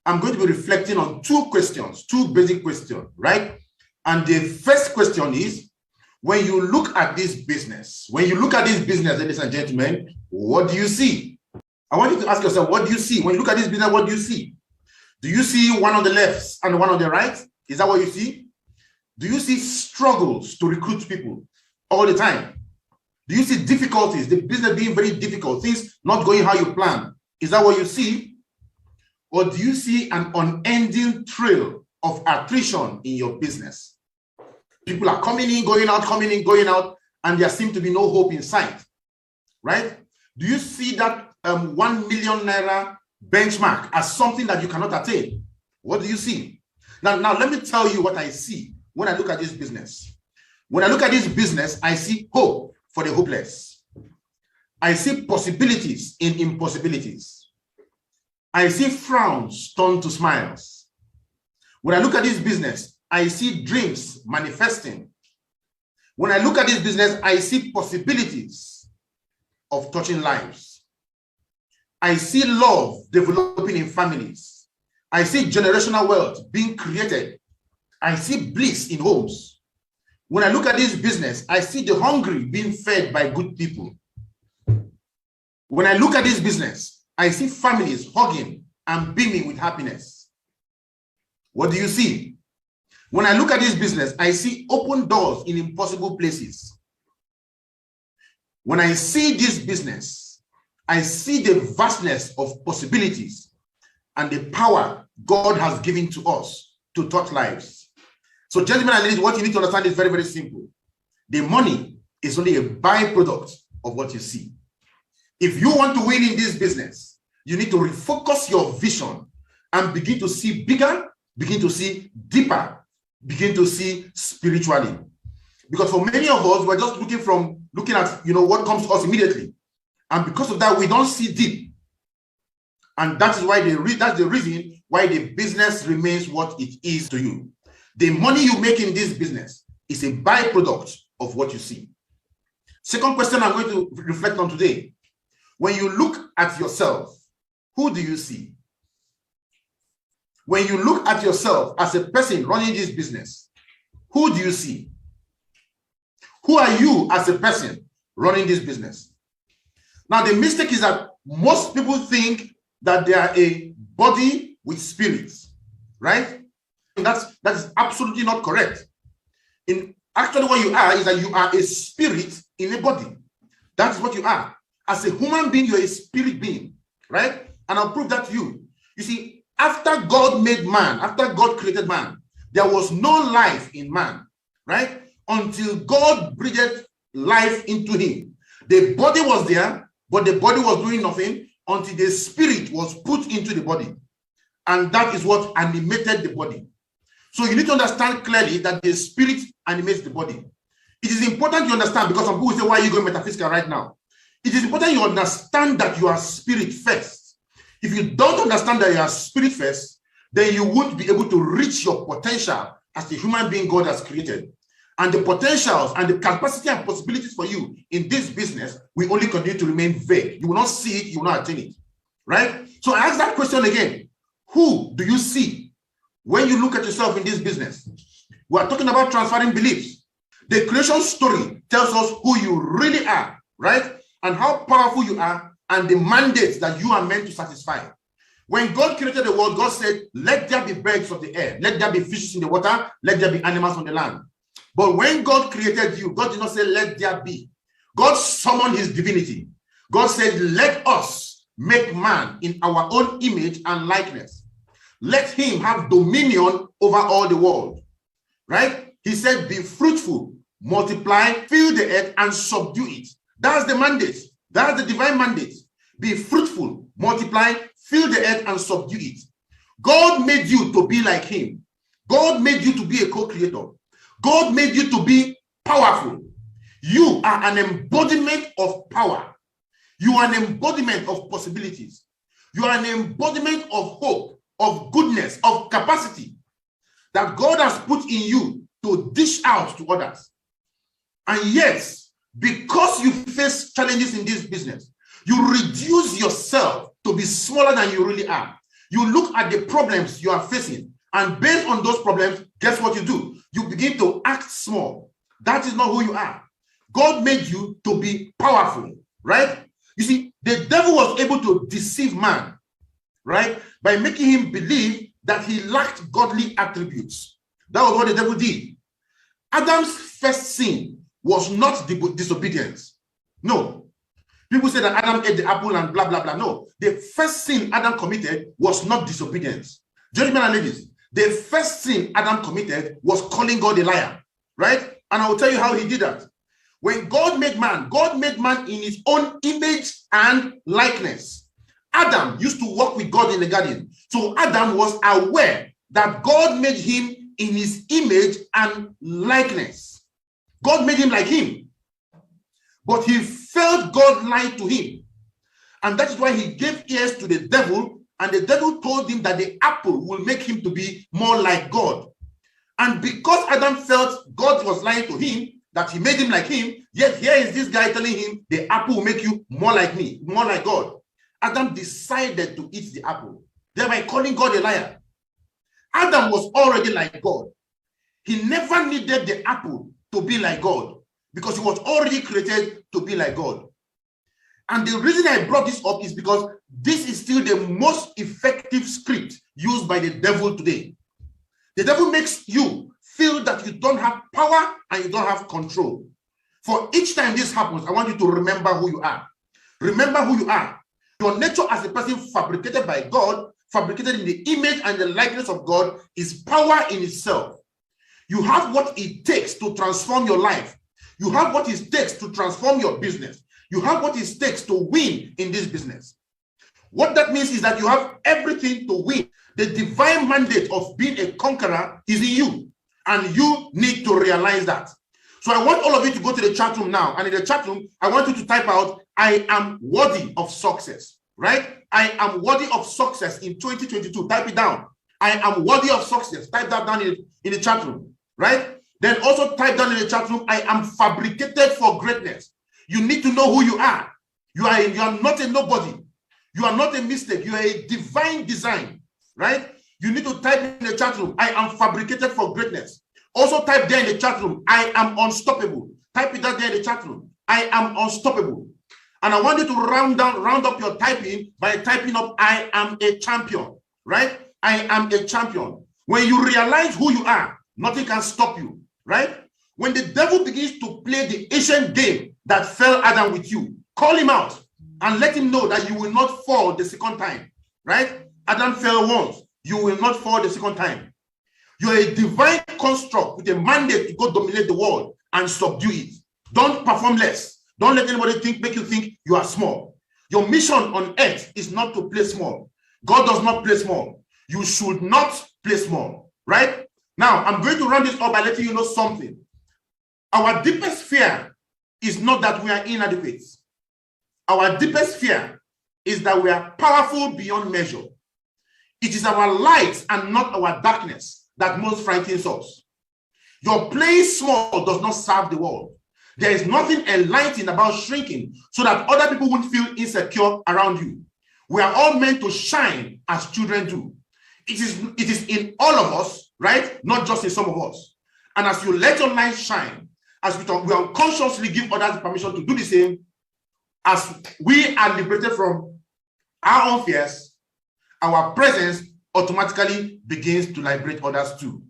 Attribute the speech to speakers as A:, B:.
A: I'm going to be reflecting on two questions, two basic questions, right? And the first question is, when you look at this business, ladies and gentlemen, what do you see? I want you to ask yourself, what do you see? When you look at this business, what do you see? Do you see one on the left and one on the right? Is that what you see? Do you see struggles to recruit people all the time? Do you see difficulties, the business being very difficult, things not going how you plan? Is that what you see? Or do you see an unending trail of attrition in your business? People are coming in, going out, and there seems to be no hope in sight, right? Do you see that 1 million naira benchmark as something that you cannot attain? What do you see? Now let me tell you what I see when I look at this business. When I look at this business, I see hope for the hopeless. I see possibilities in impossibilities. I see frowns turn to smiles. When I look at this business, I see dreams manifesting. When I look at this business, I see possibilities of touching lives. I see love developing in families. I see generational wealth being created. I see bliss in homes. When I look at this business, I see the hungry being fed by good people. When I look at this business, I see families hugging and beaming with happiness. What do you see? When I look at this business, I see open doors in impossible places. When I see this business, I see the vastness of possibilities and the power God has given to us to touch lives. So, gentlemen and ladies, what you need to understand is very, very simple. The money is only a byproduct of what you see. If you want to win in this business, you need to refocus your vision and begin to see bigger, begin to see deeper, begin to see spiritually. Because for many of us, we're just looking at what comes to us immediately. And because of that, we don't see deep. And that is why that's the reason why the business remains what it is to you. The money you make in this business is a byproduct of what you see. Second question I'm going to reflect on today. When you look at yourself, who do you see? When you look at yourself as a person running this business, who do you see? Who are you as a person running this business? Now, the mistake is that most people think that they are a body with spirits, right? And that is absolutely not correct. Actually, what you are is that you are a spirit in a body. That's what you are. As a human being, you're a spirit being, right? And I'll prove that to you. You see, after God made man, after God created man, there was no life in man, right? Until God breathed life into him. The body was there, but the body was doing nothing until the spirit was put into the body. And that is what animated the body. So you need to understand clearly that the spirit animates the body. It is important you understand, because some people say, why are you going metaphysical right now? It is important you understand that you are spirit first. If you don't understand that you are spirit first, then you won't be able to reach your potential as the human being God has created. And the potentials and the capacity and possibilities for you in this business will only continue to remain vague. You will not see it, you will not attain it, right? So I ask that question again. Who do you see when you look at yourself in this business? We are talking about transferring beliefs. The creation story tells us who you really are, right? And how powerful you are and the mandate that you are meant to satisfy. When God created the world, God said, let there be birds of the air, let there be fishes in the water, let there be animals on the land. But when God created you, God did not say, let there be. God summoned his divinity. God said, let us make man in our own image and likeness. Let him have dominion over all the world, right? He said, be fruitful, multiply, fill the earth, and subdue it. That's the mandate. That's the divine mandate. Be fruitful, multiply, fill the earth, and subdue it. God made you to be like him. God made you to be a co-creator. God made you to be powerful. You are an embodiment of power. You are an embodiment of possibilities. You are an embodiment of hope, of goodness, of capacity that God has put in you to dish out to others. And yet, because you face challenges in this business, you reduce yourself to be smaller than you really are. You look at the problems you are facing, and based on those problems, guess what you do? You begin to act small. That is not who you are. God made you to be powerful, right? You see, the devil was able to deceive man, right? By making him believe that he lacked godly attributes. That was what the devil did. Adam's first sin was not disobedience. No. People say that Adam ate the apple and blah, blah, blah. No. The first sin Adam committed was not disobedience. Gentlemen and ladies, the first sin Adam committed was calling God a liar, right? And I will tell you how he did that. When God made man in his own image and likeness. Adam used to walk with God in the garden. So Adam was aware that God made him in his image and likeness. God made him like him. But he felt God lied to him. And that is why he gave ears to the devil, and the devil told him that the apple will make him to be more like God. And because Adam felt God was lying to him, that he made him like him, yet here is this guy telling him the apple will make you more like me, more like God. Adam decided to eat the apple, thereby calling God a liar. Adam was already like God. He never needed the apple to be like God because he was already created to be like God. And the reason I brought this up is because this is still the most effective script used by the devil today. The devil makes you feel that you don't have power and you don't have control. For each time this happens, I want you to remember who you are. Remember who you are. Your nature as a person fabricated by God, fabricated in the image and the likeness of God, is power in itself. You have what it takes to transform your life. You have what it takes to transform your business. You have what it takes to win in this business. What that means is that you have everything to win. The divine mandate of being a conqueror is in you, and you need to realize that. So I want all of you to go to the chat room now, and in the chat room, I want you to type out, I am worthy of success, right? I am worthy of success in 2022. Type it down. I am worthy of success. Type that down in the chat room, right? Then also type down in the chat room, I am fabricated for greatness. You need to know who you are. You are not a nobody. You are not a mistake. You are a divine design, right? You need to type in the chat room, I am fabricated for greatness. Also type there in the chat room, I am unstoppable. Type it down there in the chat room, I am unstoppable. And I want you to round up your typing by typing up, I am a champion, right? I am a champion. When you realize who you are, nothing can stop you, right? When the devil begins to play the ancient game that fell Adam with you, call him out and let him know that you will not fall the second time, right? Adam fell once, you will not fall the second time. You're a divine construct with a mandate to go dominate the world and subdue it. Don't perform less. Don't let anybody make you think you are small. Your mission on earth is not to play small. God does not play small. You should not play small, right? Now, I'm going to run this up by letting you know something. Our deepest fear is not that we are inadequate. Our deepest fear is that we are powerful beyond measure. It is our light and not our darkness that most frightens us. Your playing small does not serve the world. There is nothing enlightening about shrinking so that other people won't feel insecure around you. We are all meant to shine as children do. It is in all of us, right? Not just in some of us. And as you let your light shine, as we unconsciously give others permission to do the same, as we are liberated from our own fears, our presence automatically begins to liberate others too.